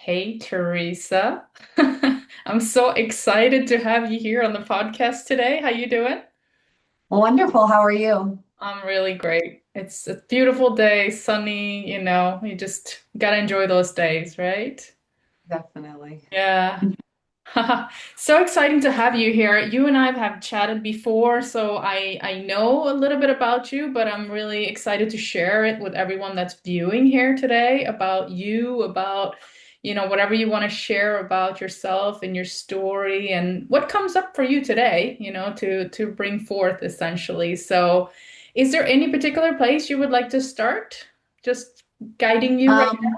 Hey, Teresa. I'm so excited to have you here on the podcast today. How you doing? Wonderful. How are you? I'm really great. It's a beautiful day, sunny, you just gotta enjoy those days, right? Definitely. Yeah. So exciting to have you here. You and I have chatted before, so I know a little bit about you, but I'm really excited to share it with everyone that's viewing here today about you, about whatever you want to share about yourself and your story and what comes up for you today, to bring forth essentially. So, is there any particular place you would like to start? Just guiding you right Um,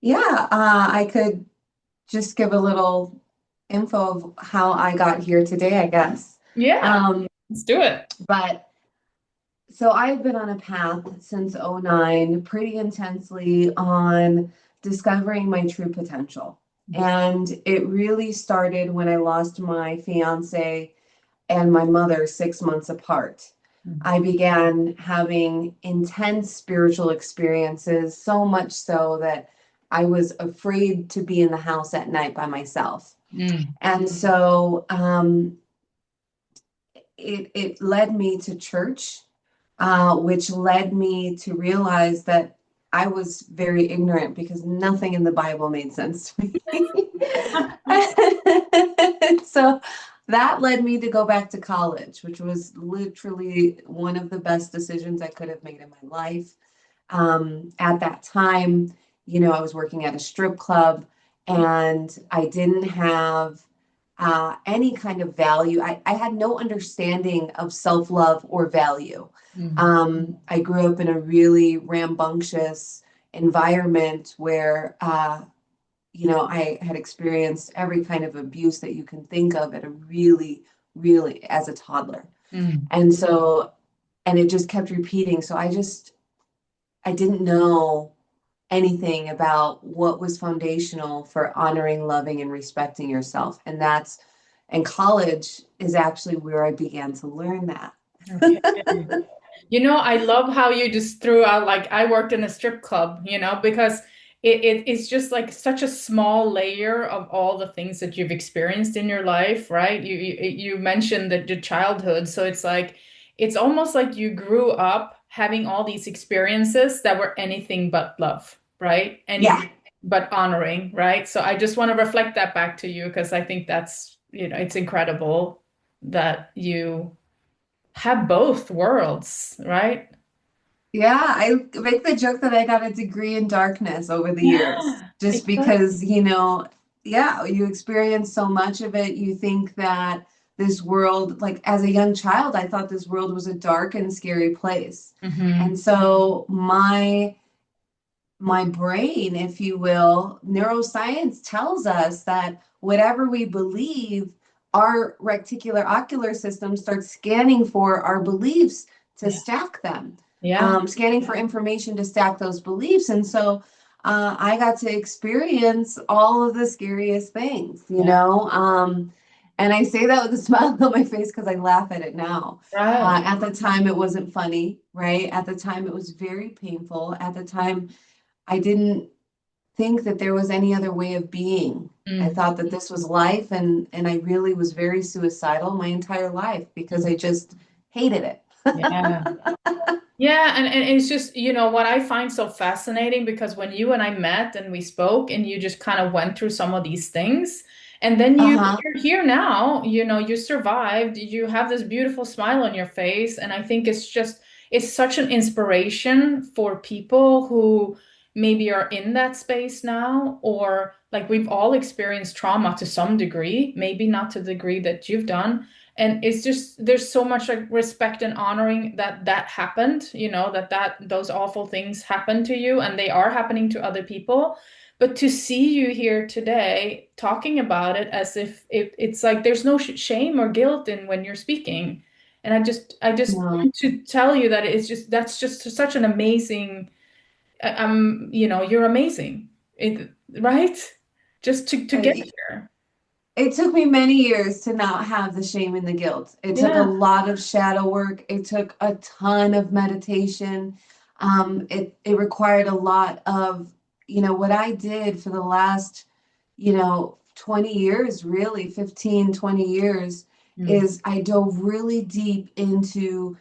yeah, I could just give a little info of how I got here today, I guess. now? Yeah, Um, let's do it. but so I've been on a path since '09, pretty intensely on discovering my true potential. And it really started when I lost my fiance and my mother 6 months apart. I began having intense spiritual experiences, so much so that I was afraid to be in the house at night by myself. Mm. And so it led me to church, which led me to realize that I was very ignorant because nothing in the Bible made sense to me. So that led me to go back to college, which was literally one of the best decisions I could have made in my life. At that time, I was working at a strip club and I didn't have any kind of value. I had no understanding of self love or value. Mm. I grew up in a really rambunctious environment where, I had experienced every kind of abuse that you can think of at a really, really, as a toddler. Mm. And so, and it just kept repeating. So I didn't know anything about what was foundational for honoring, loving, and respecting yourself. And college is actually where I began to learn that. Okay. I love how you just threw out like I worked in a strip club, because it's just like such a small layer of all the things that you've experienced in your life, right? You mentioned that your childhood, so it's like it's almost like you grew up having all these experiences that were anything but love, right? Yeah. Anything but honoring, right? So I just want to reflect that back to you because I think that's, it's incredible that you have both worlds, right? Yeah, I make the joke that I got a degree in darkness over the years, Yeah, just exactly. because, yeah, you experience so much of it. You think that this world, like as a young child, I thought this world was a dark and scary place. Hmm. And so my brain, if you will, neuroscience tells us that whatever we believe, our reticular ocular system starts scanning for our beliefs to Yeah. stack them, Yeah. scanning for information to stack those beliefs. And so I got to experience all of the scariest things, Yeah. and I say that with a smile on my face because I laugh at it now. Right. At the time, it wasn't funny, right? At the time, it was very painful. At the time, I didn't think that there was any other way of being. I Mm. thought that this was life, and I really was very suicidal my entire life because I just hated it. Yeah. Yeah, and it's just, what I find so fascinating because when you and I met and we spoke and you just kind of went through some of these things, and then Uh-huh. you're here now, you survived, you have this beautiful smile on your face, and I think it's such an inspiration for people who maybe are in that space now, or like we've all experienced trauma to some degree, maybe not to the degree that you've done. And it's just there's so much like respect and honoring that happened, that those awful things happened to you and they are happening to other people. But to see you here today talking about it as if it's like there's no shame or guilt in when you're speaking. And I just No, want to tell you that that's just such an amazing, you're amazing. Right? Just to get it, here. it took me many years to not have the shame and the guilt. It took a Yeah. lot of shadow work. It took a ton of meditation. It required a lot of what I did for the last, 20 years, really 15, 20 years, Mm. is I dove really deep into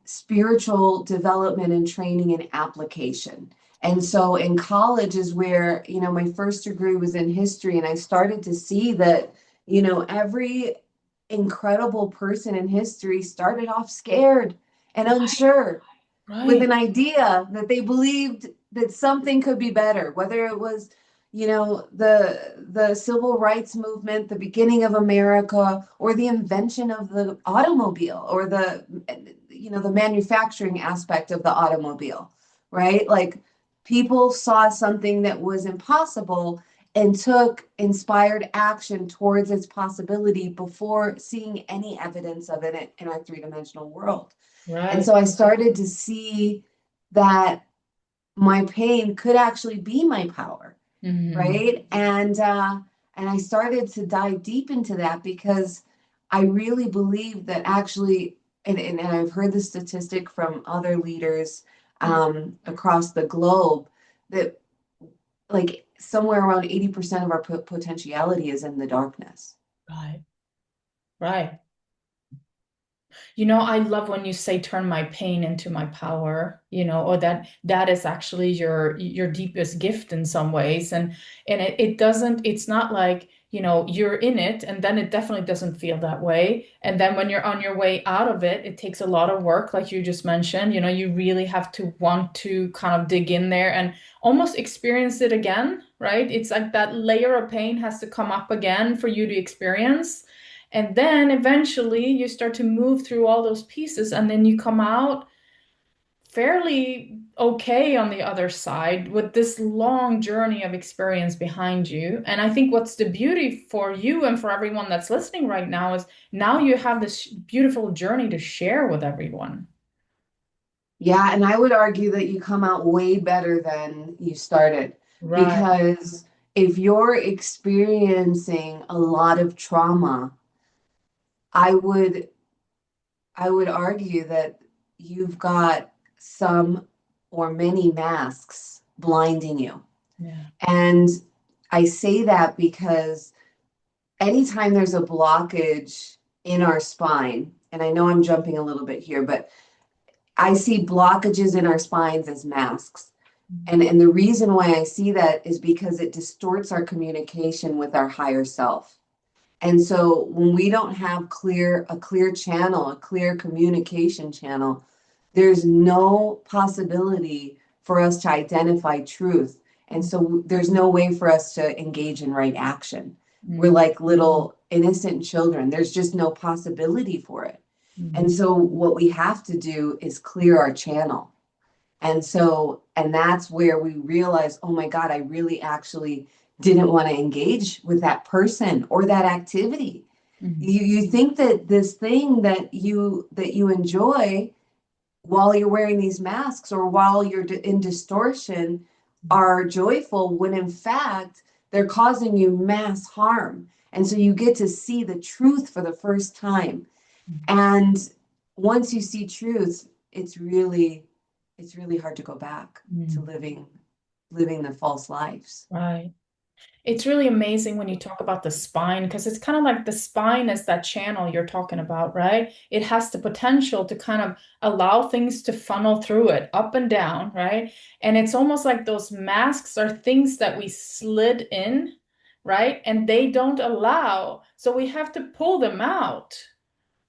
spiritual development and training and application. And so in college is where, my first degree was in history, and I started to see that, every incredible person in history started off scared and unsure with Right. an idea that they believed that something could be better, whether it was, the civil rights movement, the beginning of America, or the invention of the automobile, or the manufacturing aspect of the automobile, right? Like people saw something that was impossible and took inspired action towards its possibility before seeing any evidence of it in our three-dimensional world. And Right. so I started to see that my pain could actually be my power, Hmm. right? And I started to dive deep into that because I really believe that actually, and I've heard the statistic from other leaders across the globe, that like somewhere around 80% of our potentiality is in the darkness. Right. Right. I love when you say turn my pain into my power, or that is actually your deepest gift in some ways. And it doesn't, it's not like, you're in it and then it definitely doesn't feel that way. And then when you're on your way out of it, it takes a lot of work, like you just mentioned. You really have to want to kind of dig in there and almost experience it again, right? It's like that layer of pain has to come up again for you to experience. And then eventually you start to move through all those pieces, and then you come out fairly okay on the other side with this long journey of experience behind you. And I think what's the beauty for you and for everyone that's listening right now is now you have this beautiful journey to share with everyone. Yeah, and I would argue that you come out way better than you started Right. because if you're experiencing a lot of trauma, I would I would argue that you've got some or many masks blinding you. Yeah. And I say that because anytime there's a blockage in our spine, and I know I'm jumping a little bit here, but I see blockages in our spines as masks. And the reason why I see that is because it distorts our communication with our higher self. And so when we don't have a clear channel, a clear communication channel, there's no possibility for us to identify truth. And so there's no way for us to engage in right action. We're Mm. like little innocent children. There's just no possibility for it. And Mm. so what we have to do is clear our channel. And that's where we realize, oh my God, I really actually didn't want to engage with that person or that activity. Mm. You think that this thing that you enjoy while you're wearing these masks or while you're in distortion are joyful when in fact they're causing you mass harm. And so you get to see the truth for the first time. Mm. And once you see truth, it's really hard to go back to Mm. living the false lives. Right. It's really amazing when you talk about the spine because it's kind of like the spine is that channel you're talking about, right? It has the potential to kind of allow things to funnel through it up and down, right? And it's almost like those masks are things that we slid in, right? And they don't allow, so we have to pull them out,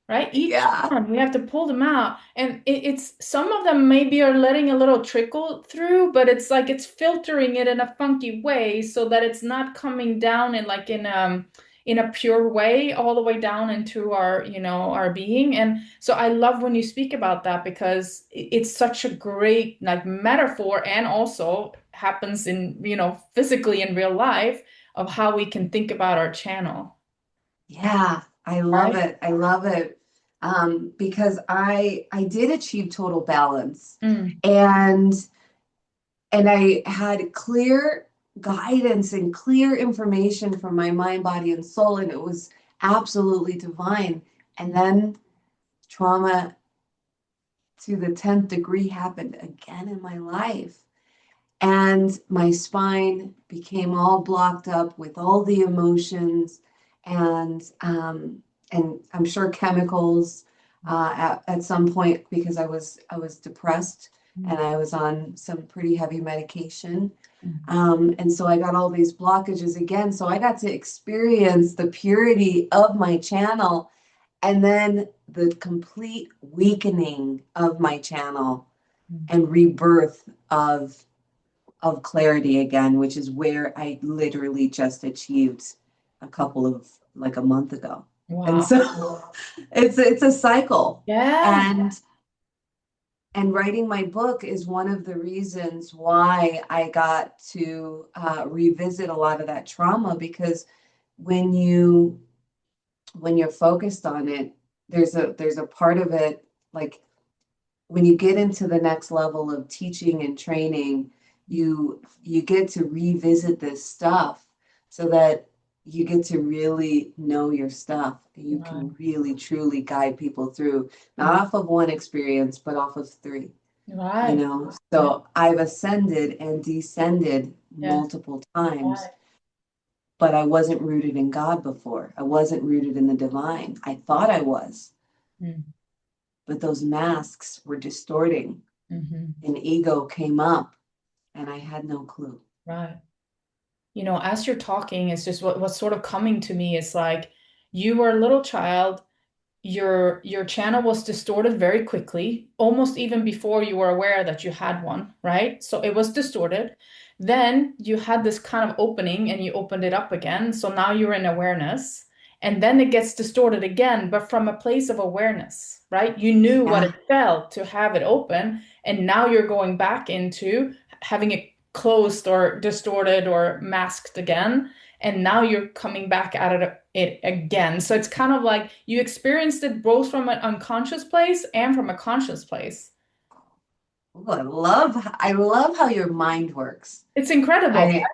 right? Each Yeah. one, we have to pull them out. And it's some of them maybe are letting a little trickle through, but it's like it's filtering it in a funky way so that it's not coming down in a pure way all the way down into our being. And so I love when you speak about that because it's such a great like metaphor and also happens in, physically in real life of how we can think about our channel. Yeah, I love Right? it. I love it. Because I did achieve total balance, Mm. and I had clear guidance and clear information from my mind, body, and soul, and it was absolutely divine. And then trauma to the 10th degree happened again in my life. And my spine became all blocked up with all the emotions and I'm sure chemicals at some point because I was depressed and I was on some pretty heavy medication. And so I got all these blockages again. So I got to experience the purity of my channel and then the complete weakening of my channel and rebirth of clarity again, which is where I literally just achieved a couple of like a month ago. And Wow. so it's a cycle. Yeah. And writing my book is one of the reasons why I got to revisit a lot of that trauma because when you when you're focused on it, there's a part of it like when you get into the next level of teaching and training, you get to revisit this stuff so that you get to really know your stuff and you Right. can really truly guide people through, not Mm. off of one experience, but off of three, you Right. know? Yeah. So I've ascended and descended Yeah. multiple times, Right. but I wasn't rooted in God before. I wasn't rooted in the divine. I thought I was, Mm. but those masks were distorting Hmm. and ego came up and I had no clue. Right. As you're talking, it's just what's sort of coming to me is like you were a little child, your channel was distorted very quickly, almost even before you were aware that you had one, right? So it was distorted. Then you had this kind of opening and you opened it up again. So now you're in awareness. And then it gets distorted again, but from a place of awareness, right? You knew what it Yeah, felt to have it open. And now you're going back into having it closed or distorted or masked again, and now you're coming back at it again. So it's kind of like you experienced it both from an unconscious place and from a conscious place. ooh, I love how your mind works. It's incredible. I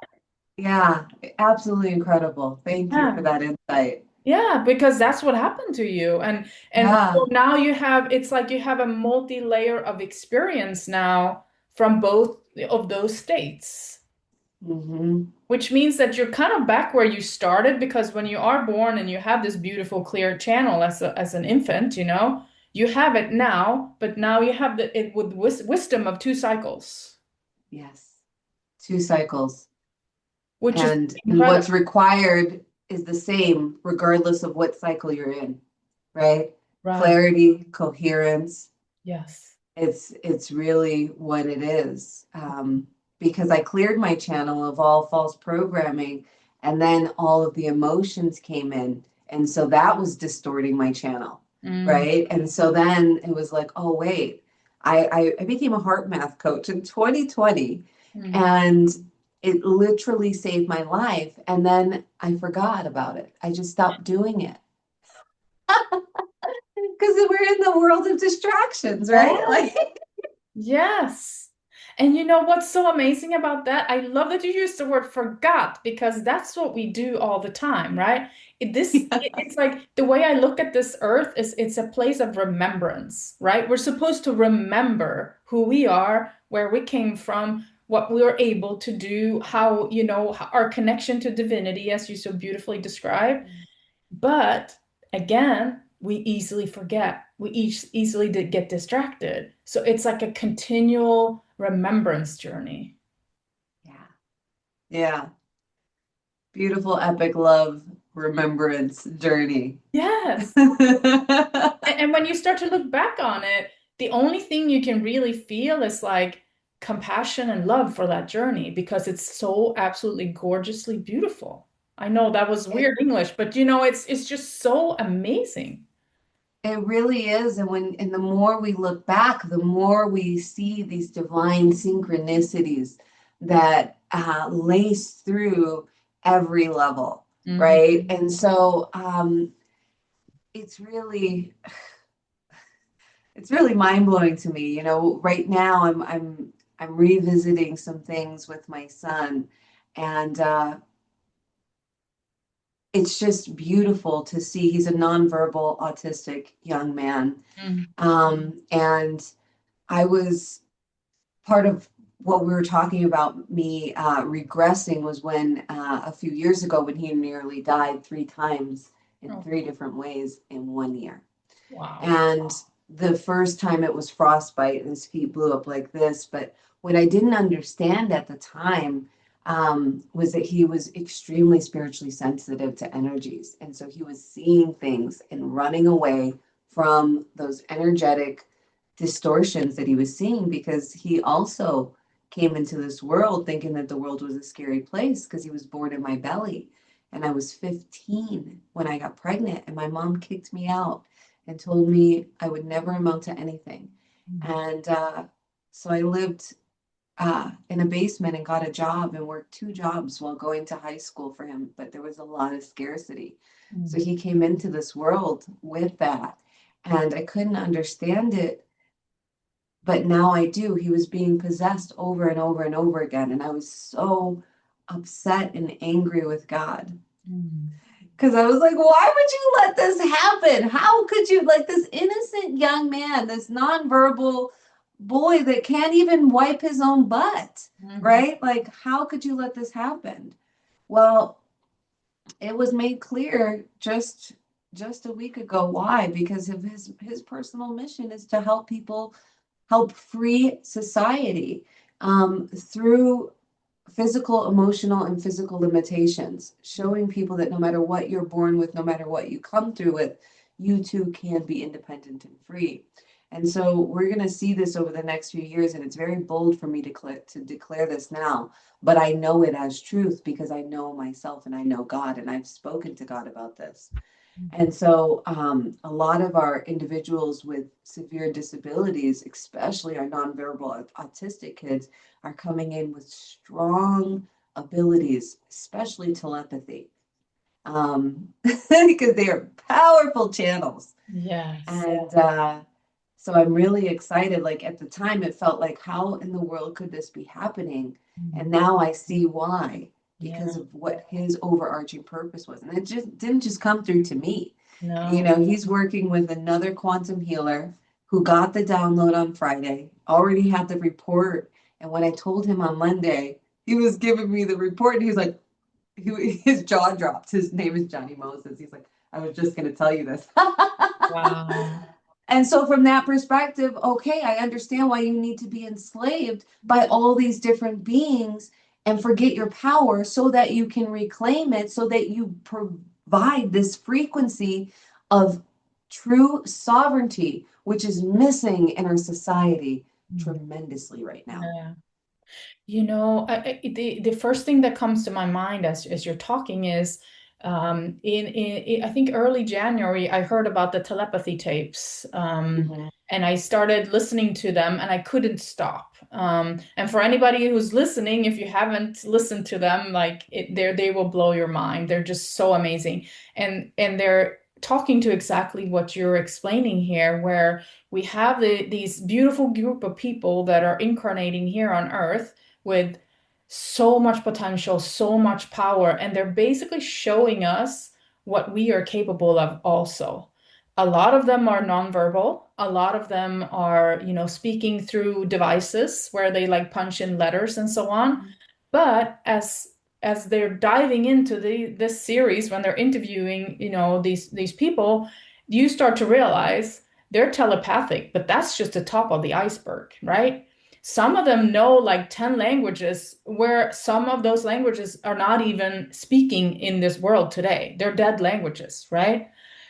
Yeah, absolutely incredible. Thank you for Yeah. that insight. Yeah, because that's what happened to you. And Yeah. so now it's like you have a multi-layer of experience now from both of those states. Hmm. Which means that you're kind of back where you started because when you are born and you have this beautiful clear channel as an infant, you have it now, but now you have it with wisdom of two cycles, Yes. Two cycles. which is And incredible. what's required is the same regardless of what cycle you're in, right? Right. Clarity, coherence. Yes. It's really what it is. Because I cleared my channel of all false programming, and then all of the emotions came in, and so that was distorting my channel, Mm, right? And so then it was like, oh wait, I became a heart math coach in 2020, mm. and it literally saved my life. And then I forgot about it. I just stopped doing it because we're in the world of distractions, Yeah. right? Like. Yes. And you know what's so amazing about that? I love that you use the word forgot because that's what we do all the time, right? It's like the way I look at this earth is it's a place of remembrance, right? We're supposed to remember who we are, where we came from, what we were able to do, how, our connection to divinity, as you so beautifully described. But again, we easily forget. We easily get distracted. So it's like a continual remembrance journey. Yeah. Yeah. Beautiful epic love remembrance journey. Yes. And when you start to look back on it, the only thing you can really feel is like compassion and love for that journey because it's so absolutely gorgeously beautiful. I know that was It weird English, but it's just so amazing. it really is. And the more we look back, the more we see these divine synchronicities that lace through every level, Mhm. right? And so it's really it's really mind-blowing to me. Right now I'm revisiting some things with my son, and it's just beautiful to see. He's a nonverbal autistic young man. Mm. And I was part of what we were talking about me regressing was when a few years ago when he nearly died 3 times in Oh, 3 different ways in 1 year. wow. And the first time it was frostbite and his feet blew up like this. But what I didn't understand at the time was that he was extremely spiritually sensitive to energies. And so he was seeing things and running away from those energetic distortions that he was seeing because he also came into this world thinking that the world was a scary place because he was born in my belly. And I was 15 when I got pregnant, and my mom kicked me out and told me I would never amount to anything. And so I lived in a basement and got a job and worked 2 jobs while going to high school for him. But there was a lot of scarcity. So Mm. he came into this world with that. And I couldn't understand it, but now I do. He was being possessed over and over and over again. And I was so upset and angry with God. Mm. Because I was like, why would you let this happen? How could you, like this innocent young man, this nonverbal boy that can't even wipe his own butt, Mhm. right? Like, how could you let this happen? Well, it was made clear just a week ago why, because of his personal mission is to help people, help free society through physical, emotional, and physical limitations, showing people that no matter what you're born with, no matter what you come through with, you too can be independent and free. And so we're going to see this over the next few years, and it's very bold for me to declare this now, but I know it as truth because I know myself and I know God, and I've spoken to God about this. And so a lot of our individuals with severe disabilities, especially our nonverbal autistic kids, are coming in with strong abilities, especially telepathy, because they are powerful channels. Yes. And so I'm really excited. Like at the time, it felt like, how in the world could this be happening? And Mm. now I see why, because Yeah. of what his overarching purpose was. And it just didn't just come through to me. You No. know, he's working with another quantum healer who got the download on Friday, already had the report. And when I told him on Monday, he was giving me the report and he was like, his jaw dropped. His name is Johnny Moses. He's like, I was just going to tell you this. Wow. And so, from that perspective, okay, I understand why you need to be enslaved by all these different beings and forget your power so that you can reclaim it, so that you provide this frequency of true sovereignty, which is missing in our society Mm. tremendously right now. Yeah. The first thing that comes to my mind as you're talking is I think early January I heard about the telepathy tapes, Mhm. and I started listening to them and I couldn't stop. And for anybody who's listening, if you haven't listened to them, they will blow your mind. They're just so amazing, and they're talking to exactly what you're explaining here, where we have these beautiful group of people that are incarnating here on Earth with so much potential, so much power, and they're basically showing us what we are capable of also. A lot of them are nonverbal. A lot of them are, speaking through devices where they like punch in letters and so on. But as they're diving into this series, when they're interviewing, these people, you start to realize they're telepathic, but that's just the top of the iceberg, right? Some of them know like 10 languages, where some of those languages are not even speaking in this world today. They're dead languages, right?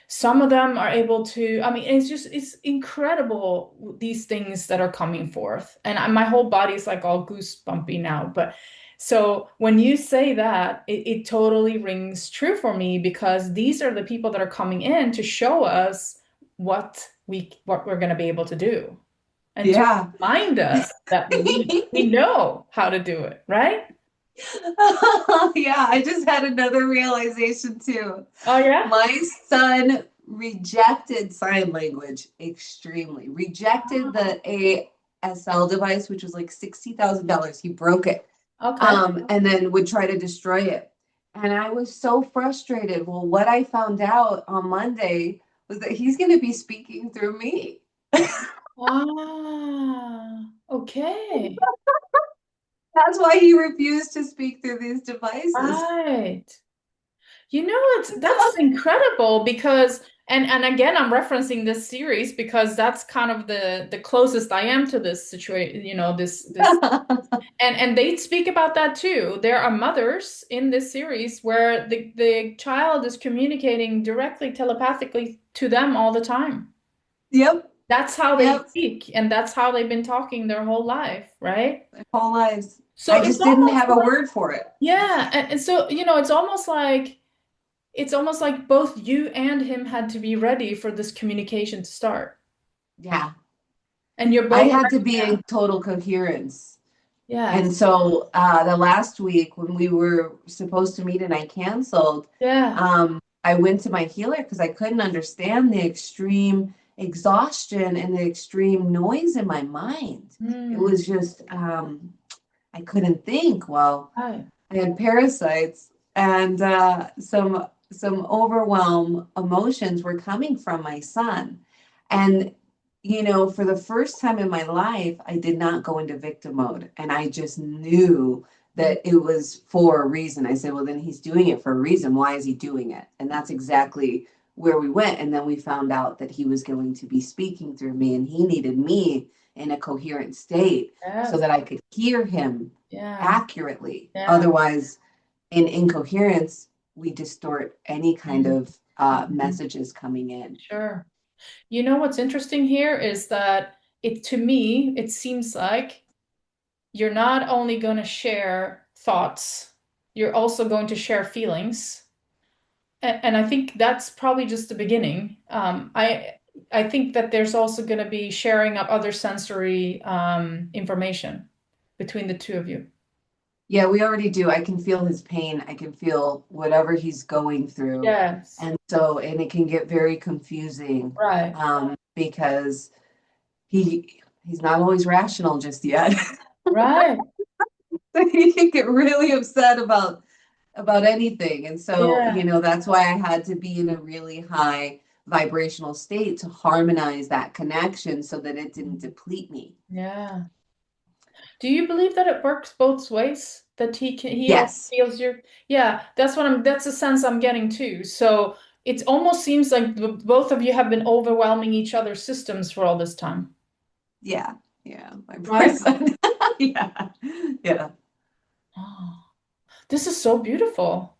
Some of them are able to, I mean, it's incredible, these things that are coming forth. And my whole body is like all goosebumpy now. But so when you say that, it totally rings true for me, because these are the people that are coming in to show us what we're going to be able to do, and to Yeah. remind us that we know how to do it, right? Yeah, I just had another realization too. Oh yeah? My son rejected sign language extremely, rejected the ASL device, which was like $60,000. He broke it, Okay. and then would try to destroy it. And I was so frustrated. Well, what I found out on Monday was that he's going to be speaking through me. Ah, okay. That's why he refused to speak through these devices. Right. That's incredible because and again I'm referencing this series because that's kind of the closest I am to this situation, this and they speak about that too. There are mothers in this series where the child is communicating directly telepathically to them all the time. Yep, That's how they yep, speak and that's how they've been talking their whole life, right? their whole lives. So I it's just didn't almost have a like word for it. yeah, and so it's almost like both you and him had to be ready for this communication to start. Yeah, And you're I both had to ready be now. in total coherence. And Yes. so the last week when we were supposed to meet and I canceled, Yeah. I went to my healer because I couldn't understand the extreme exhaustion and the extreme noise in my mind. It Mm. was just, I couldn't think. Well, Right. I had parasites and some overwhelm emotions were coming from my son. And for the first time in my life, I did not go into victim mode. And I just knew Mm. that it was for a reason. I said, well, then he's doing it for a reason. Why is he doing it? And that's exactly where we went. And then we found out that he was going to be speaking through me and he needed me in a coherent state so Yes. that I could hear him Yeah. accurately. Yeah. Otherwise, in incoherence, we distort any kind Mm. of Mhm. messages coming in. Sure. You know what's interesting here is that to me, it seems like you're not only going to share thoughts, you're also going to share feelings. And I think that's probably just the beginning. I think that there's also going to be sharing of other sensory information between the two of you. Yeah, we already do. I can feel his pain. I can feel whatever he's going through. Yes. And it can get very confusing Right. because he's not always rational just yet. Right. He can get really upset about anything. And so, Yeah. that's why I had to be in a really high vibrational state to harmonize that connection so that it didn't deplete me. Yeah. Do you believe that it works both ways? That he also Yes. feels your yeah, that's the sense I'm getting too. So it almost seems like both of you have been overwhelming each other's systems for all this time. Yeah. Yeah. My poor Right? son. Yeah. Yeah. Oh, this is so beautiful.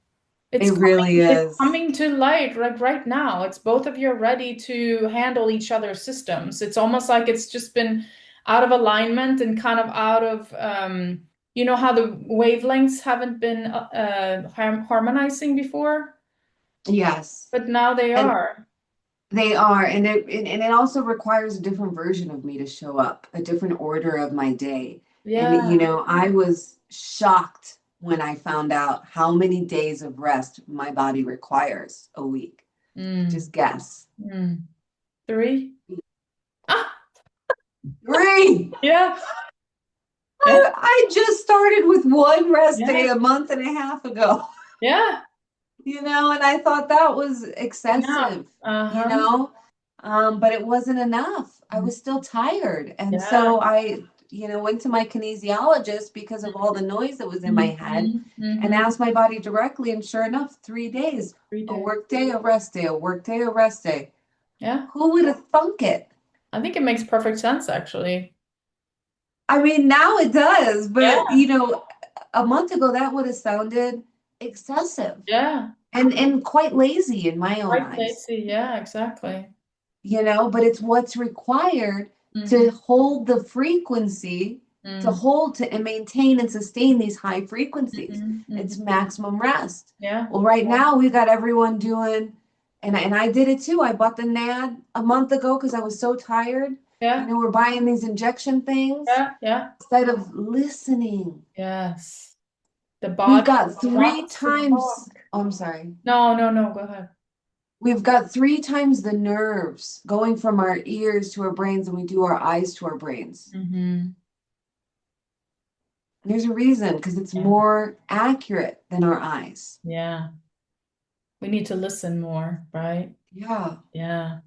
It really It's is. coming to light like right now. It's both of you are ready to handle each other's systems. It's almost like it's just been out of alignment and kind of out of you know how the wavelengths haven't been harmonizing before, Yes. but now they And are. they are. And it also requires a different version of me to show up, a different order of my day. And Yeah. I was shocked when I found out how many days of rest my body requires a week. Mm, Just guess. mm. Three? Ah, 3. yeah. Yeah. I just started with one rest day Yeah. a month and a half ago. Yeah. And I thought that was Yeah. excessive, you Uh-huh. know, but it wasn't enough. I was still tired. And Yeah. so I, went to my kinesiologist because of all the noise that was in my head Mm-hmm. and Mm-hmm. asked my body directly. And sure enough, 3 days, Three a days. work day, a rest day, a work day, a rest day. Yeah. Who would have thunk it? I think it makes perfect sense, actually. I mean, now it does, but Yeah, a month ago that would have sounded excessive yeah. and quite lazy in my own Right, eyes. Lacey. Yeah, exactly. But it's what's required Mm-hmm. to hold the frequency, to Mm-hmm. hold to and maintain and sustain these high frequencies. Mm-hmm. It's maximum rest. Yeah, Well, right now we got everyone doing, and I did it too. I bought the NAD a month ago because I was so tired. yeah, We're buying these injection things yeah, yeah. instead of listening. Yes. The We've body got three wants to talk. times, oh, I'm sorry. No, no, no, go ahead. We've got 3 times the nerves going from our ears to our brains, and we do our eyes to our brains. Mm-hmm. There's a reason because it's Yeah, more accurate than our eyes. yeah. We need to listen more, right? Yeah. Yeah.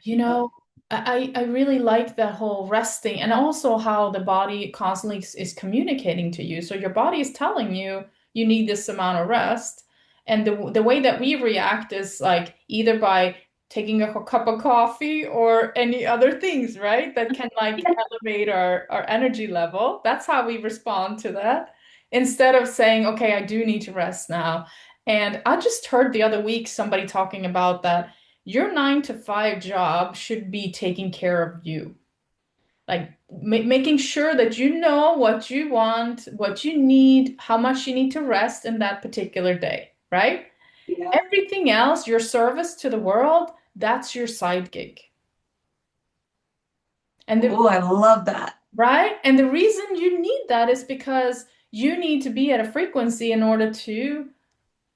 You know, I really like that whole resting and also how the body constantly is communicating to you. So your body is telling you you need this amount of rest. And the way that we react is like either by taking a cup of coffee or any other things, right? That can like elevate our energy level. That's how we respond to that. Instead of saying, okay, I do need to rest now. And I just heard the other week somebody talking about that your 9 to 5 job should be taking care of you. Like making sure that you know what you want, what you need, how much you need to rest in that particular day, right? Yeah. Everything else, your service to the world, that's your side gig. And the Oh, I love that. right? And the reason you need that is because you need to be at a frequency in order to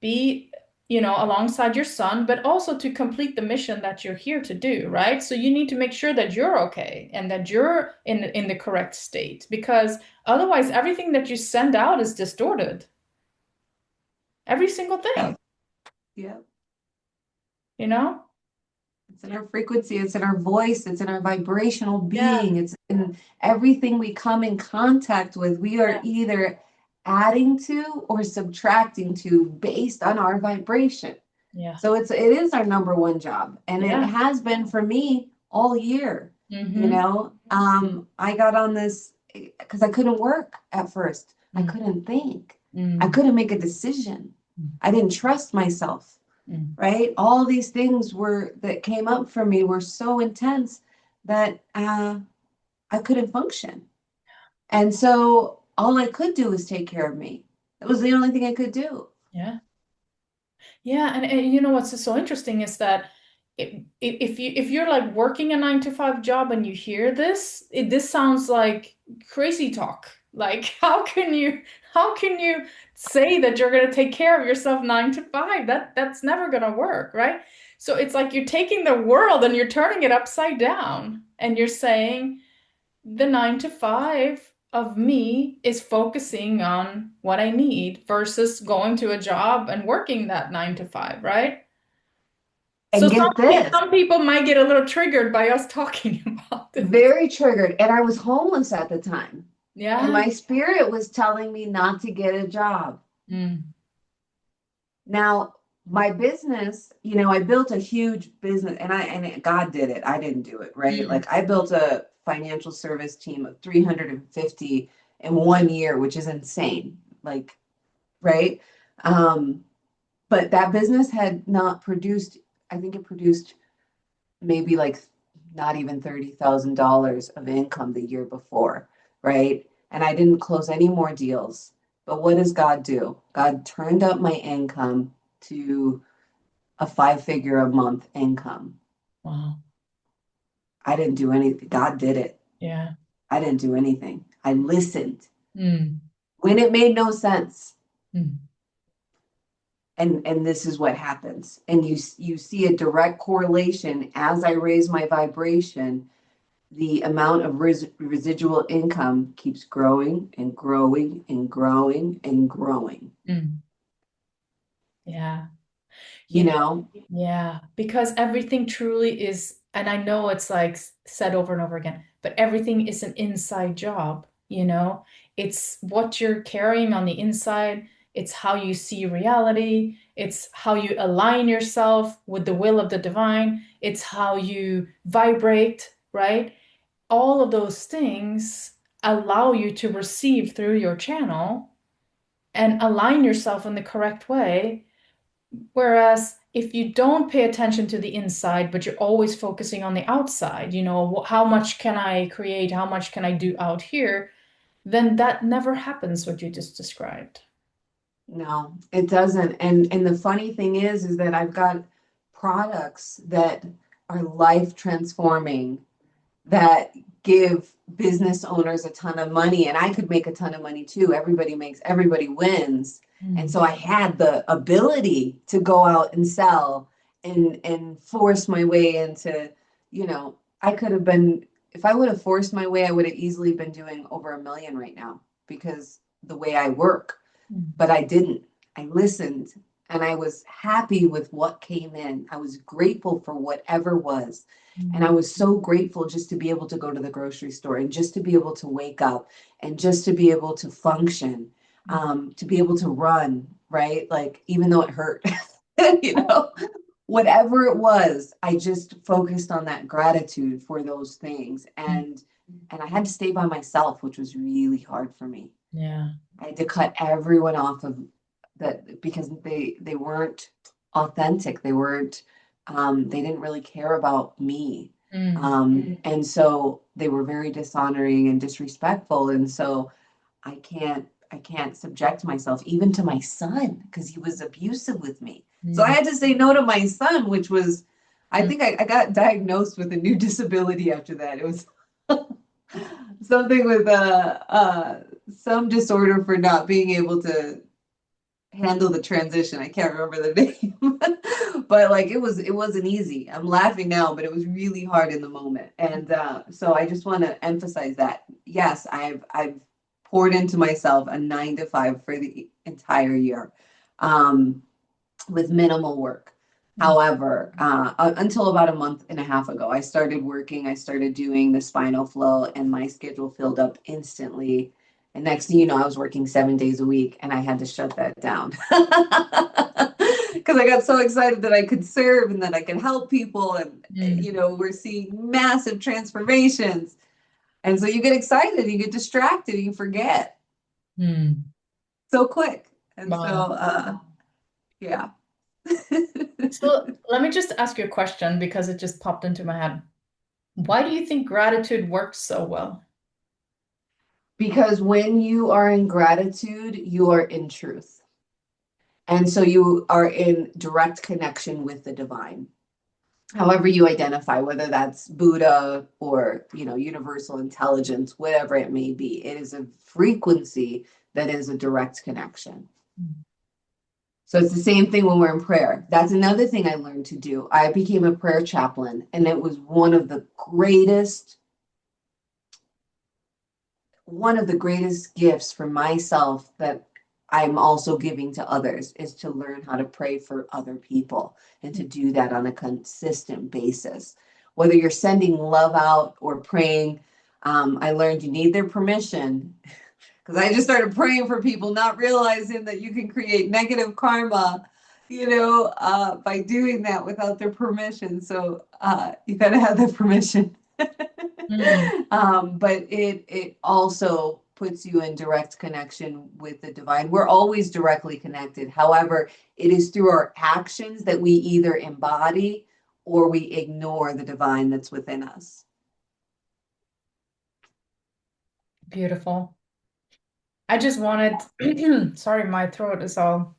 be, alongside your son, but also to complete the mission that you're here to do, right? So you need to make sure that you're okay and that you're in the correct state because otherwise everything that you send out is distorted. Every single Yeah. thing, Yeah. you know? It's in our frequency, it's in our voice, it's in our vibrational Yeah. being, it's in everything we come in contact with. We are Yeah. either adding to or subtracting to based on our vibration. Yeah. So it is our number one job. And it Yeah. has been for me all year. Mm-hmm. I got on this because I couldn't work at first. I couldn't think. I Mm-hmm. couldn't make a decision. I didn't trust myself, Mm-hmm. right? All these things were that came up for me were so intense that I couldn't function. And so all I could do was take care of me. That was the only thing I could do. Yeah. Yeah, and you know what's so interesting is that if you're like working a 9 to 5 job and you hear this, this sounds like crazy talk. Like how can you say that you're gonna take care of yourself 9 to 5? That's never gonna work, right? So it's like you're taking the world and you're turning it upside down, and you're saying the 9 to 5 of me is focusing on what I need versus going to a job and working that 9 to 5, right? So And some get this, some people might get a little triggered by us talking about this. very triggered. And I was homeless at the time. And Yeah. my spirit was telling me not to get a job. Mm, Now, my business, I built a huge business and God did it. I didn't do it, right? mm, Like I built a financial service team of 350 in 1 year, which is insane. Like, right? Um, but that business had not produced, I think it produced maybe like not even $30,000 of income the year before, right? And I didn't close any more deals. But what does God do? God turned up my income to a 5 figure a month income. wow. I didn't do anything. God did it. Yeah. I didn't do anything. I listened Mm, when it made no sense. mm, And this is what happens. And you see a direct correlation as I raise my vibration, the amount of residual income keeps growing and growing and growing and growing. mm. Yeah. You You know, know, yeah, because everything truly is, and I know it's like said over and over again, but everything is an inside job, you know? It's what you're carrying on the inside, it's how you see reality, it's how you align yourself with the will of the divine, it's how you vibrate, right? All of those things allow you to receive through your channel and align yourself in the correct way. Whereas if you don't pay attention to the inside, but you're always focusing on the outside, how much can I create? How much can I do out here? Then that never happens, what you just described. no, it doesn't. And the funny thing is that I've got products that are life transforming that give business owners a ton of money, and I could make a ton of money too. Everybody wins. And Mm, so I had the ability to go out and sell and force my way into, I could have been, if I would have forced my way, I would have easily been doing over 1 million right now because the way I work, mm, but I didn't. I listened and I was happy with what came in. I was grateful for whatever was. And I Mm. was so grateful just to be able to go to the grocery store and just to be able to wake up and just to be able to function, to be able to run, right? Like, even though it hurt, you know, whatever it was, I just focused on that gratitude for those things. And I had to stay by myself, which was really hard for me. Yeah. I had to cut everyone off of that because they weren't authentic. They weren't they didn't really care about me. Mm. And so they were very dishonoring and disrespectful. And so I can't subject myself even to my son because he was abusive with me. So I Mm. had to say no to my son, which was I Mm. think I got diagnosed with a new disability after that. It was something with some disorder for not being able to handle the transition. I can't remember the name, but like it wasn't easy. I'm laughing now, but it was really hard in the moment. And so I just want to emphasize that. Yes, I've poured into myself a 9 to 5 for the entire year, um, with minimal work. Mm. However, until about a month and a half ago, I started working. I started doing the spinal flow, and my schedule filled up instantly. And next thing you know, I was working 7 days a week, and I had to shut that down because I got so excited that I could serve and that I could help people. And, Mm. we're seeing massive transformations. And so you get excited, you get distracted, you forget Mm. so quick. And so, Wow. yeah. So let me just ask you a question because it just popped into my head. Why do you think gratitude works so well? Because when you are in gratitude, you are in truth. And so you are in direct connection with the divine. However you identify, whether that's Buddha or, universal intelligence, whatever it may be, it is a frequency that is a direct connection. Mm. So it's the same thing when we're in prayer. That's another thing I learned to do. I became a prayer chaplain, and it was one of the greatest gifts for myself that I'm also giving to others is to learn how to pray for other people and to do that on a consistent basis. Whether you're sending love out or praying, I learned you need their permission because I just started praying for people, not realizing that you can create negative karma, by doing that without their permission. So you got to have their permission. Mm. But it also puts you in direct connection with the divine. We're always directly connected. However, it is through our actions that we either embody or we ignore the divine that's within us. Beautiful. I just wanted, sorry, my throat is all,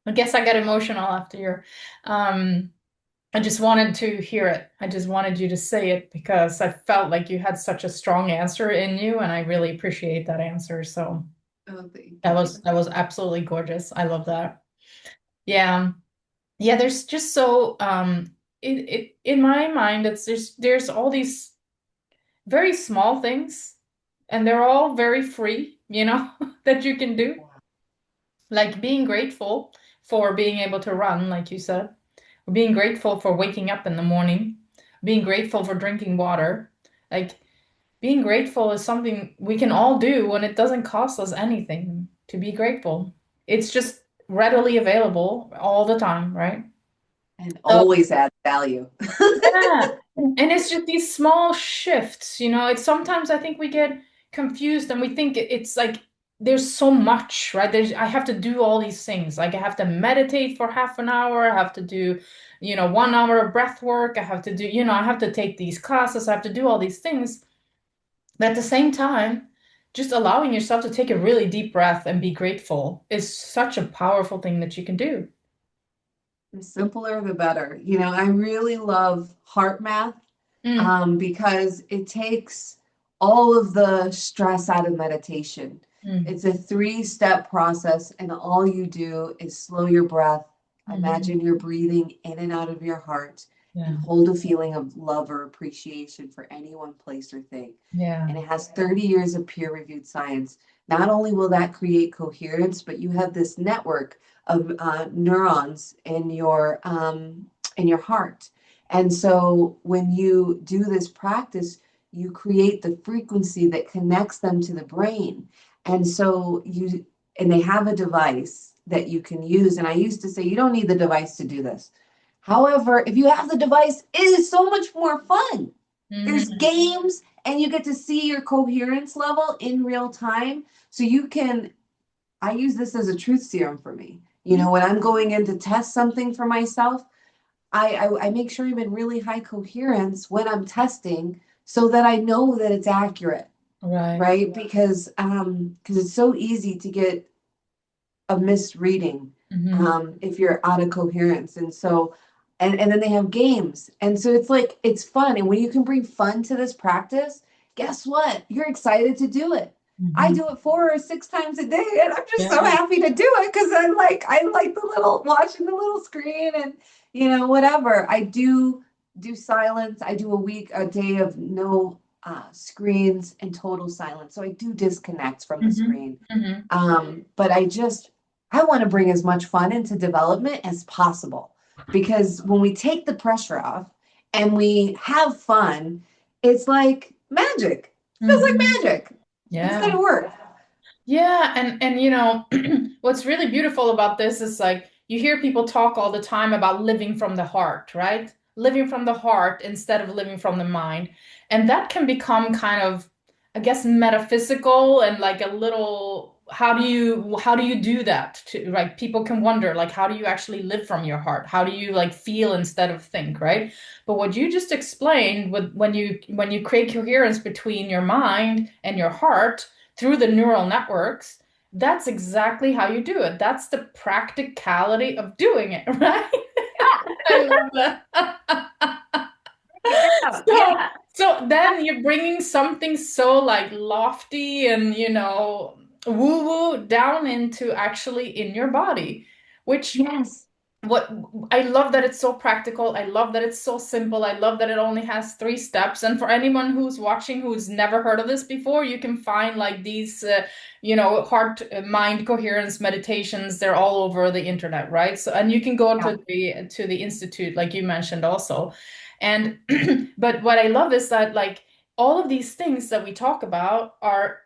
I guess I got emotional after your, um, I just wanted to hear it. I just wanted you to say it because I felt like you had such a strong answer in you, and I really appreciate that answer. So Oh, thank that you. was absolutely gorgeous. I love that. Yeah. Yeah, there's just so it in my mind it's there's all these very small things and they're all very free, that you can do. Like being grateful for being able to run, like you said, being grateful for waking up in the morning, being grateful for drinking water. Like being grateful is something we can all do when it doesn't cost us anything to be grateful. It's just readily available all the time, right? And So, always add value. yeah. And it's just these small shifts, It's sometimes I think we get confused and we think it's like there's so much, right? I have to do all these things. Like I have to meditate for half an hour, I have to do, 1 hour of breath work, I have to do, I have to take these classes, I have to do all these things. But at the same time, just allowing yourself to take a really deep breath and be grateful is such a powerful thing that you can do. The simpler, the better. I really love heart math, Mm. because it takes all of the stress out of meditation. Mm. It's a 3-step process, and all you do is slow your breath, Mhm. imagine you're breathing in and out of your heart, and Yeah. hold a feeling of love or appreciation for any one place or thing. Yeah. And it has 30 years of peer reviewed science not only will that create coherence, but you have this network of neurons in your heart. And so when you do this practice, you create the frequency that connects them to the brain. And so and they have a device that you can use. And I used to say, you don't need the device to do this. However, if you have the device, it is so much more fun. There's Mhm. games and you get to see your coherence level in real time. So I use this as a truth serum for me. When I'm going in to test something for myself, I make sure I'm in really high coherence when I'm testing so that I know that it's accurate, Right. right? Because it's so easy to get a misreading Hmm. if you're out of coherence. And then they have games. And so it's like, it's fun. And when you can bring fun to this practice, guess what? You're excited to do it. I Hmm. do it 4 or 6 times a day, and I'm just so Yeah. happy to do it because I like the little watching the little screen and whatever. I do silence. I do a day of no screens and total silence. So I do disconnect from the Hmm. screen. Hmm. But I want to bring as much fun into development as possible because when we take the pressure off and we have fun, it's like magic. It feels like Hmm. magic. It's Yeah. gonna work. Yeah, and what's really beautiful about this is like you hear people talk all the time about living from the heart, right? Living from the heart instead of living from the mind. And that can become kind of, I guess, metaphysical and like a little how do you do that to like people can wonder like how do you actually live from your heart? How do you like feel instead of think, right? But what you just explained with when you create coherence between your mind and your heart through the neural networks, that's exactly how you do it. That's the practicality of doing it, right? I love that. Yeah, So, yeah. so then you're bringing something so like lofty and, woo-woo down into actually in your body, which Yes. what I love that it's so practical. I love that it's so simple. I love that it only has 3 steps. And for anyone who's watching who's never heard of this before, you can find like these, heart mind coherence meditations. They're all over the internet, right? So, and you can go Yeah. to the institute, like you mentioned also. And but what I love is that like all of these things that we talk about are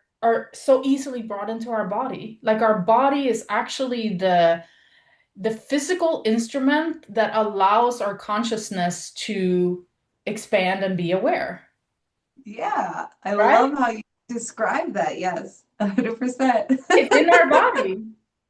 so easily brought into our body. Like our body is actually the physical instrument that allows our consciousness to expand and be aware, Yeah. I right? love how you describe that. Yes. 100%. It's in our body.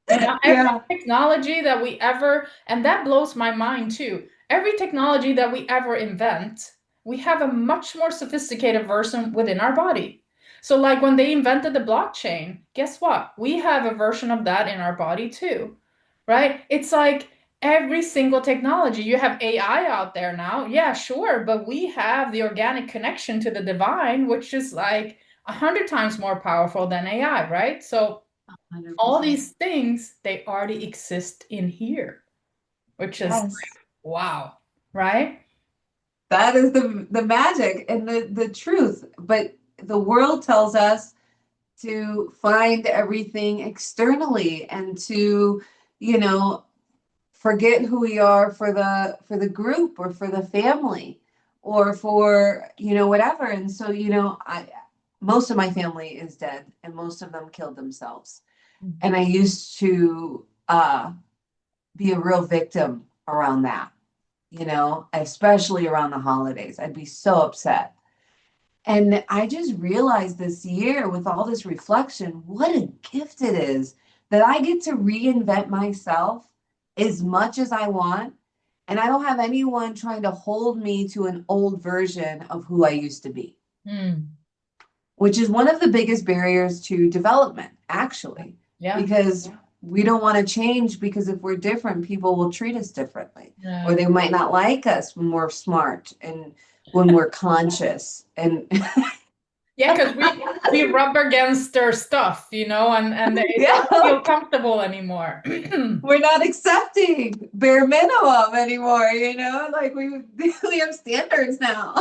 Every Yeah. technology that we ever, and that blows my mind too. Every technology that we ever invent, we have a much more sophisticated version within our body. So, like when they invented the blockchain, guess what? We have a version of that in our body too, right? It's like every single technology. You have AI out there now. Yeah, sure, but we have the organic connection to the divine, which is like 100 times more powerful than AI, right? So, all 100%. these things they already exist in here, which is Yes. like wow, right? That is the magic and the truth. But the world tells us to find everything externally and to, you know, forget who we are for the group or for the family or for, whatever. And so, I most of my family is dead and most of them killed themselves. And I used to be a real victim around that, especially around the holidays. I'd be so upset. And I just realized this year with all this reflection, what a gift it is that I get to reinvent myself as much as I want. And I don't have anyone trying to hold me to an old version of who I used to be, Mm. which is one of the biggest barriers to development, actually, Yeah. because we don't want to change because if we're different, people will treat us differently, or Yeah. they might not like us when we're smart and when we're conscious. And Yeah, because we rub against their stuff, and it yeah, doesn't feel comfortable anymore. we're not accepting bare minimum anymore, like we have standards now.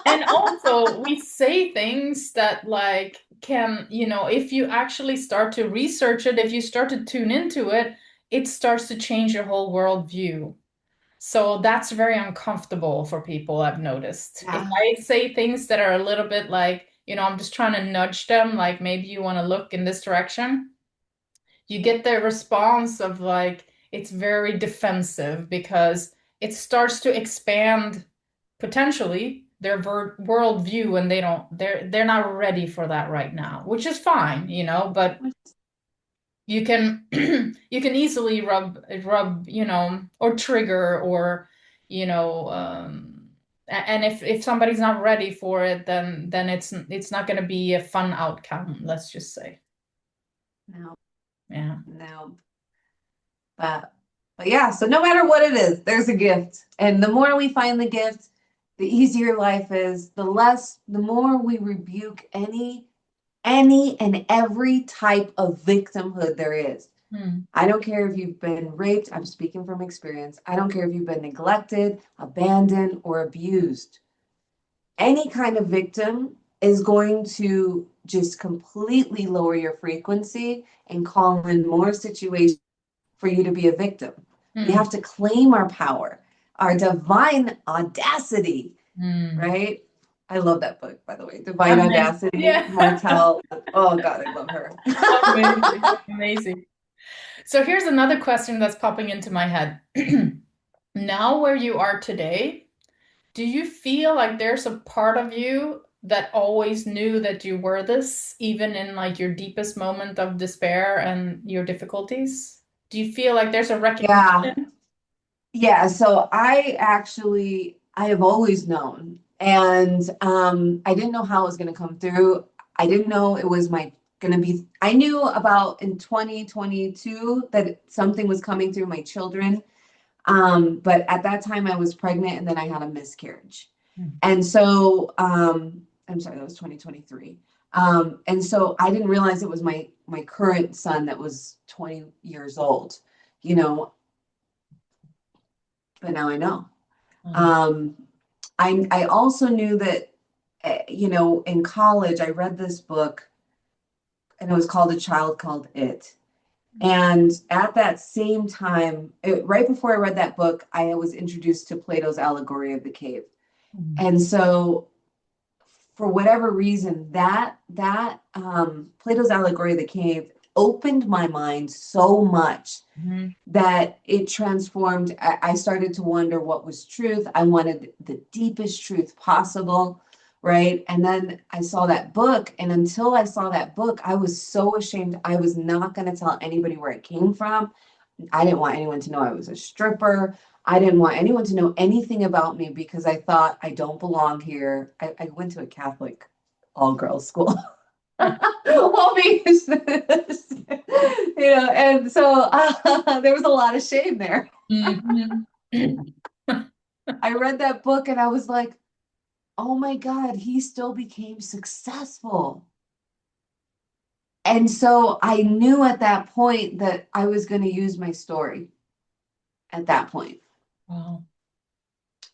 And also, we say things that like can, if you actually start to research it, if you start to tune into it, it starts to change your whole worldview. So that's very uncomfortable for people, I've noticed. If Yeah. I say things that are a little bit like, I'm just trying to nudge them, like maybe you want to look in this direction, you get the response of like, it's very defensive because it starts to expand potentially their worldview and they're not ready for that right now, which is fine, but you can you can easily rub or trigger or you know and if somebody's not ready for it, then it's not going to be a fun outcome, let's just say. No, Yeah. no. But but yeah, so no matter what it is, there's a gift. And the more we find the gift, the easier life is, the more we rebuke any and every type of victimhood there is. Hmm. I don't care if you've been raped, I'm speaking from experience. I don't care if you've been neglected, abandoned, or abused. Any kind of victim is going to just completely lower your frequency and call in more situations for you to be a victim. We Hmm. have to claim our power, our divine audacity, Hmm. right? I love that book, by the way. Divine Amazing. Audacity, Yeah. Martell. Oh God, I love her. Amazing. Amazing. So here's another question that's popping into my head. Now where you are today, do you feel like there's a part of you that always knew that you were this, even in like your deepest moment of despair and your difficulties? Do you feel like there's a Yeah, recognition? yeah. So I have always known, and I didn't know how it was going to come through. I didn't know it was my going to be. I knew about in 2022 that something was coming through my children. But at that time I was pregnant and then I had a miscarriage. Mm. And so, I'm sorry, that was 2023. And so I didn't realize it was my current son that was 20 years old, you know, but now I know. Mm. Um, I also knew that, in college, I read this book and it was called A Child Called It. And at that same time, right before I read that book, I was introduced to Plato's allegory of the cave. Mm. And so for whatever reason, that Plato's allegory of the cave opened my mind so much Mhm. that it transformed. I started to wonder what was truth. I wanted the deepest truth possible, right? And then I saw that book, and until I saw that book, I was so ashamed. I was not going to tell anybody where it came from. I didn't want anyone to know I was a stripper. I didn't want anyone to know anything about me because I thought I don't belong here. I went to a Catholic all girls school. Well, because, and so there was a lot of shame there. Mhm. I read that book and I was like, oh my God, he still became successful. And so I knew at that point that I was going to use my story at that point. Wow.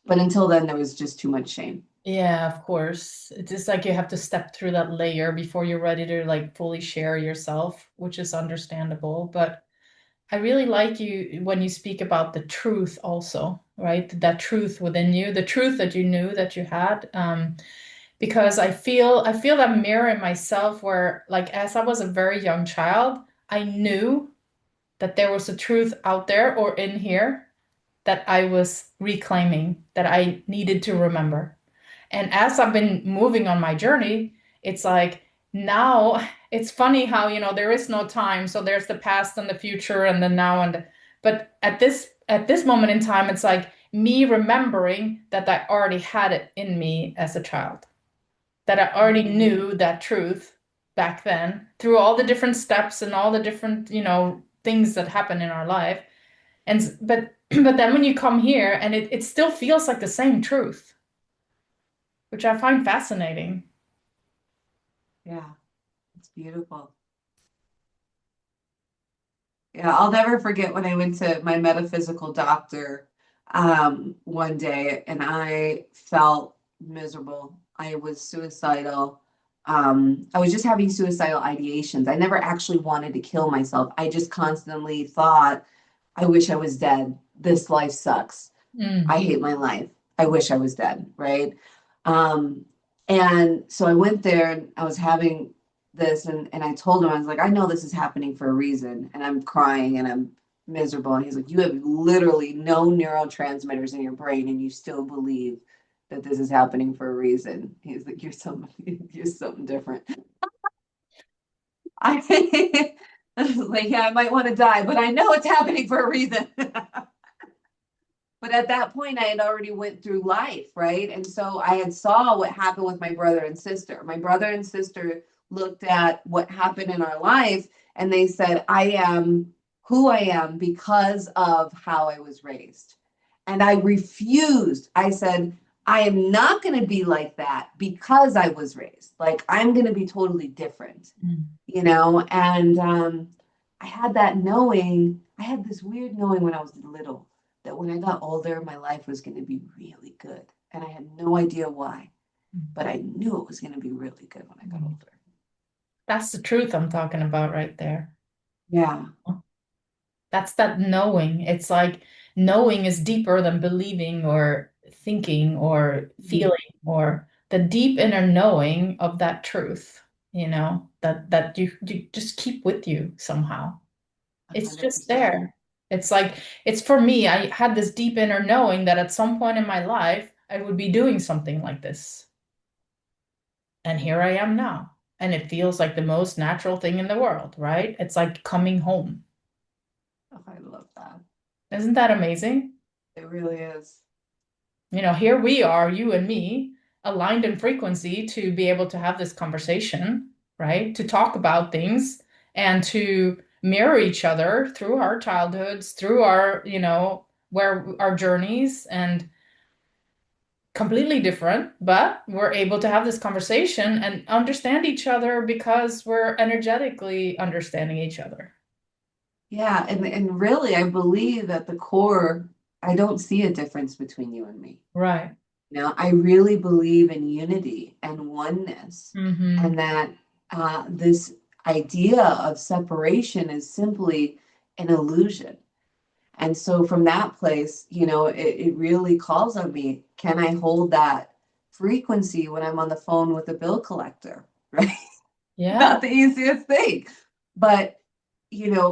But until then, there was just too much shame. Yeah, of course. It's just like you have to step through that layer before you're ready to like fully share yourself, which is understandable. But I really like you when you speak about the truth also, right? That truth within you, the truth that you knew that you had. Because I feel that mirror in myself where like as I was a very young child, I knew that there was a truth out there or in here that I was reclaiming, that I needed to remember. And as I've been moving on my journey, it's like now it's funny how, there is no time. So there's the past and the future and the now but at this moment in time, it's like me remembering that I already had it in me as a child, that I already Mhm. knew that truth back then through all the different steps and all the different, things that happen in our life. But then when you come here and it still feels like the same truth, which I find fascinating. Yeah, it's beautiful. Yeah, I'll never forget when I went to my metaphysical doctor one day and I felt miserable. I was suicidal. I was just having suicidal ideations. I never actually wanted to kill myself. I just constantly thought, I wish I was dead. This life sucks. I Mm. hate my life. I wish I was dead, right? Um, and so I went there and I was having this, and I told him, I was like, I know this is happening for a reason, and I'm crying and I'm miserable. And he's like, you have literally no neurotransmitters in your brain, and you still believe that this is happening for a reason. He's like, you're something different. I, I was like, yeah, I might want to die, but I know it's happening for a reason. But at that point I had already went through life, right? And so I had saw what happened with my brother and sister. My brother and sister looked at what happened in our life, and they said, I am who I am because of how I was raised. And I refused. I said, I am not going to be like that because I was raised. Like, I'm going to be totally different, Mm. and I had that knowing. I had this weird knowing when I was little that when I got older, my life was going to be really good. And I had no idea why, but I knew it was going to be really good when I got Mm. older. That's the truth I'm talking about right there. Yeah, That's that knowing. It's like knowing is deeper than believing or thinking or mhm, feeling, or the deep inner knowing of that truth, that you just keep with you somehow. It's just 100%. there. It's like, it's for me, I had this deep inner knowing that at some point in my life, I would be doing something like this. And here I am now. And it feels like the most natural thing in the world, right? It's like coming home. Oh, I love that. Isn't that amazing? It really is. Here we are, you and me, aligned in frequency to be able to have this conversation, right? To talk about things and to mirror each other through our childhoods, through our, where our journeys, and completely different, but we're able to have this conversation and understand each other because we're energetically understanding each other. Yeah, and really, I believe at the core, I don't see a difference between you and me. Right. I really believe in unity and oneness, Mm-hmm. and that this idea of separation is simply an illusion. And so, from that place, it really calls on me. Can I hold that frequency when I'm on the phone with a bill collector? Right? Yeah. Not the easiest thing, but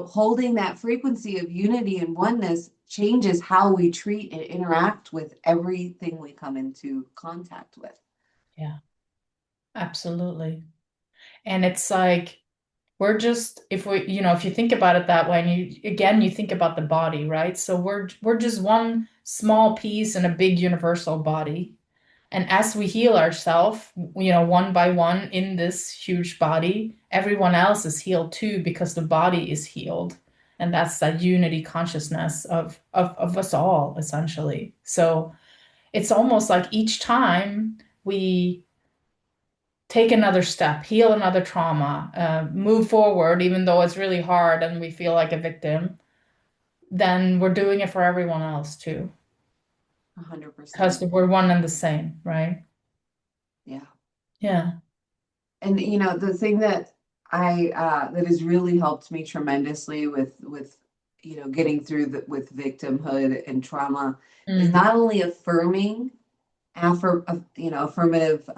holding that frequency of unity and oneness changes how we treat and interact with everything we come into contact with. Yeah, absolutely. And it's like, we're just, if you think about it that way, and you think about the body, right? So we're just one small piece in a big universal body. And as we heal ourselves, one by one in this huge body, everyone else is healed too because the body is healed. And that's that unity consciousness of us all, essentially. So it's almost like each time we take another step, heal another trauma, move forward, even though it's really hard and we feel like a victim, then we're doing it for everyone else too, because 100%. we're one and the same, right? Yeah. Yeah. And the thing that I that has really helped me tremendously with getting through with victimhood and trauma is Mm. not only affirming affirmative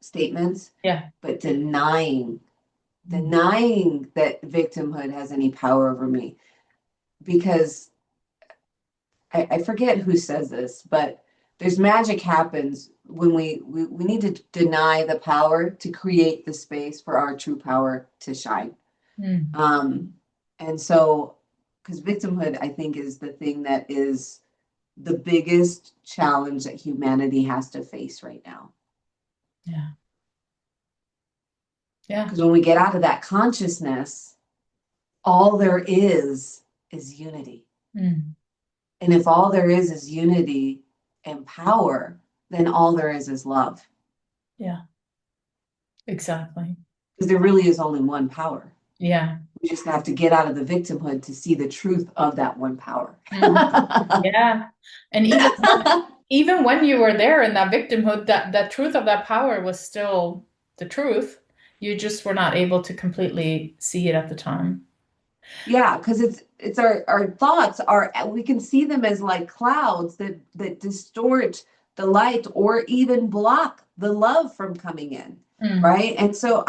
statements, Yeah. but denying Mm. denying that victimhood has any power over me. Because I forget who says this, but there's magic happens when we need to deny the power to create the space for our true power to shine. Mm. Um, and so, because victimhood, I think, is the thing that is the biggest challenge that humanity has to face right now. Yeah. Yeah. Because when we get out of that consciousness, all there is unity. Mm. And if all there is unity and power, then all there is love. Yeah. Exactly. Because there really is only one power. Yeah. We just have to get out of the victimhood to see the truth of that one power. Mm. Yeah. And even when you were there in that victimhood, that truth of that power was still the truth. You just were not able to completely see it at the time. Yeah, because it's our thoughts are, we can see them as like clouds that distort the light or even block the love from coming in, Mm, right? And so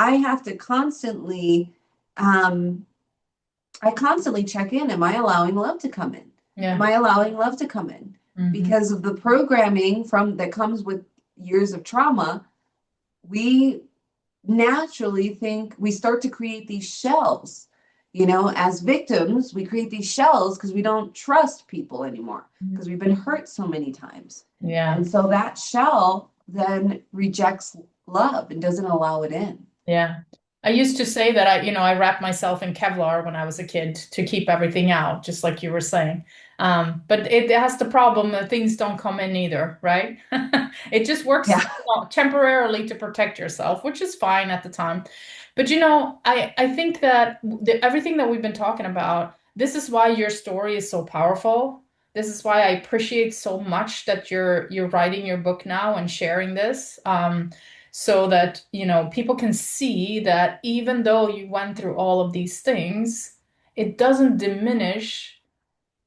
um I constantly check in. Am I allowing love to come in? Am yeah. I allowing love to come in? Hmm. Because of the programming from that comes with years of trauma, we naturally think we start to create these shells. As victims, we create these shells because we don't trust people anymore because we've been hurt so many times. Yeah. And so that shell then rejects love and doesn't allow it in. Yeah. I used to say that I wrapped myself in Kevlar when I was a kid to keep everything out, just like you were saying. But it has the problem that things don't come in either, right? It just works Yeah. temporarily to protect yourself, which is fine at the time. But I think that everything that we've been talking about, this is why your story is so powerful. This is why I appreciate so much that you're writing your book now and sharing this. So that people can see that even though you went through all of these things, it doesn't diminish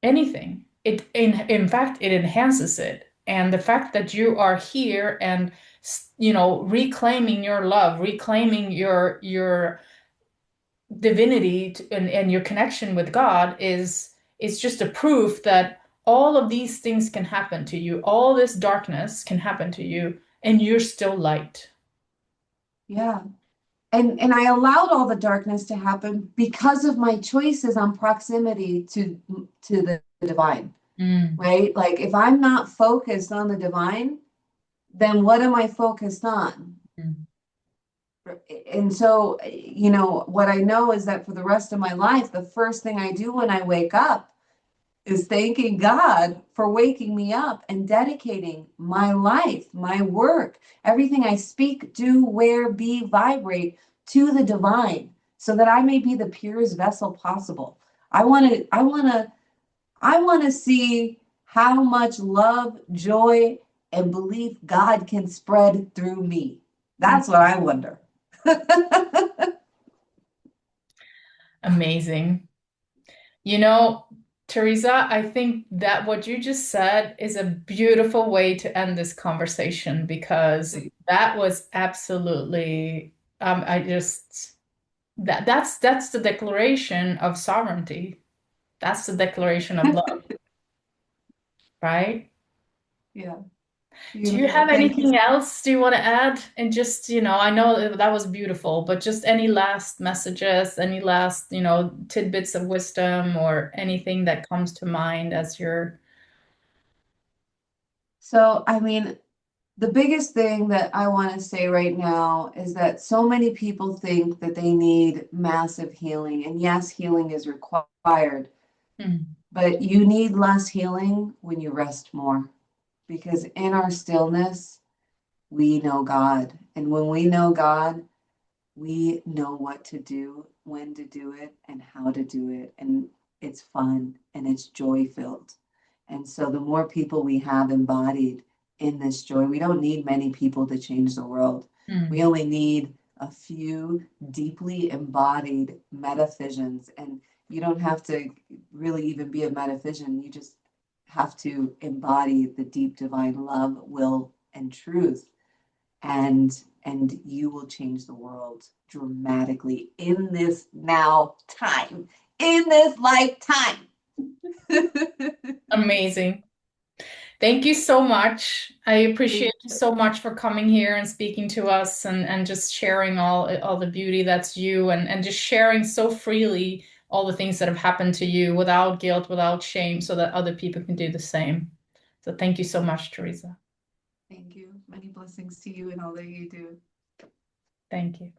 anything. In fact, it enhances it. And the fact that you are here and reclaiming your love, reclaiming your divinity and your connection with God is just a proof that all of these things can happen to you, all this darkness can happen to you, and you're still light. Yeah. And I allowed all the darkness to happen because of my choices on proximity to the divine, Mm. right? Like if I'm not focused on the divine, then what am I focused on? Mm. And so, what I know is that for the rest of my life, the first thing I do when I wake up is thanking God for waking me up and dedicating my life, my work, everything I speak, do, wear, be, vibrate to the divine so that I may be the purest vessel possible. I want to see how much love, joy, and belief God can spread through me. Mm. That's what I wonder. Amazing. You know, Teresa, I think that what you just said is a beautiful way to end this conversation because that was absolutely, I just that's the declaration of sovereignty. That's the declaration of love, right? Yeah, Do you beautiful. have Thank you. anything else do you want to add? And just, I know that was beautiful, but just any last messages, any last, tidbits of wisdom or anything that comes to mind as you're. So, I mean, the biggest thing that I want to say right now is that so many people think that they need massive healing. And yes, healing is required, Mm, but you need less healing when you rest more. Because in our stillness, we know God. And when we know God, we know what to do, when to do it, and how to do it. And it's fun and it's joy filled. And so the more people we have embodied in this joy, we don't need many people to change the world. We mm, only need a few deeply embodied metaphysicians. And you don't have to really even be a metaphysician. You just have to embody the deep divine love, will, and truth, and you will change the world dramatically in this now time, in this lifetime. amazing. Thank you so much. I appreciate Thank you so much for coming here and speaking to us and just sharing all the beauty that's you and just sharing so freely all the things that have happened to you without guilt, without shame, so that other people can do the same. So thank you so much, Teresa. you. Many blessings to you and all that you do. Thank you.